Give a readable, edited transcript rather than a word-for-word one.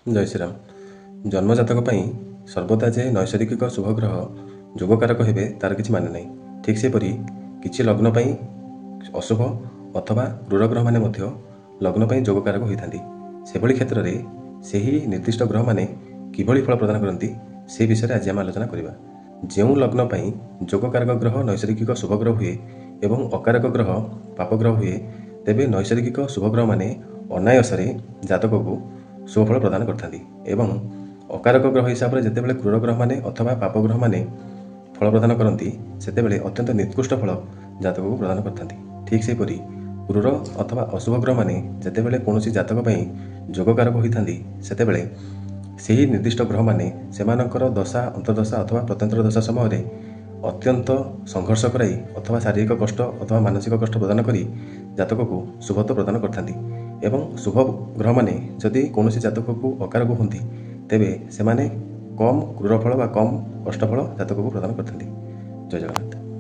जय श्रीराम। जन्मजातक सर्वदा जे नैसर्गिक शुभग्रह जोगकारक हे तार कि मान ना। ठीक सेपरी किसी लग्न अशुभ अथवा क्रूर ग्रह मैंने लग्न जोगकारक होता से क्षेत्र में से ही निर्दिष्ट ग्रह मैंने किभली फल प्रदान करती से विषय आज आम आलोचना करवा। जो लग्न जोगकारक ग्रह नैसर्गिक शुभग्रह हुए एवं अकारक ग्रह पापग्रह हुए तेबे नैसर्गिक शुभग्रह मैंने अनायास जातक को शुभफल प्रदान करथांती एवं अकारक ग्रह हिसाब से जितेबाला क्रूर ग्रह मैंने अथवा पापग्रह मैंने फल प्रदान करती सेतेबेले अत्यंत निकृष्ट फल जातक को प्रदान करथांती। ठीक सेपरी क्रूर अथवा अशुभ ग्रह मैंने जितेबाला कौन जातक जोगकारक होती सेतेबेले से निर्दिष्ट ग्रह मैंने सेमानकर दशा अंतर्दशा अथवा प्रत्यंतर दशा समय अत्यंत संघर्ष कराई अथवा शारीरिक कष्ट अथवा मानसिक कष्ट प्रदान करी जातक को शुभत्व प्रदान करथांती एवं शुभ ग्रह मैंने जदि कौन जातक को अकारक होती तेबे से कम क्रूर फल कम कष्टफल जातक को प्रदान करथांती। जय जगन्नाथ।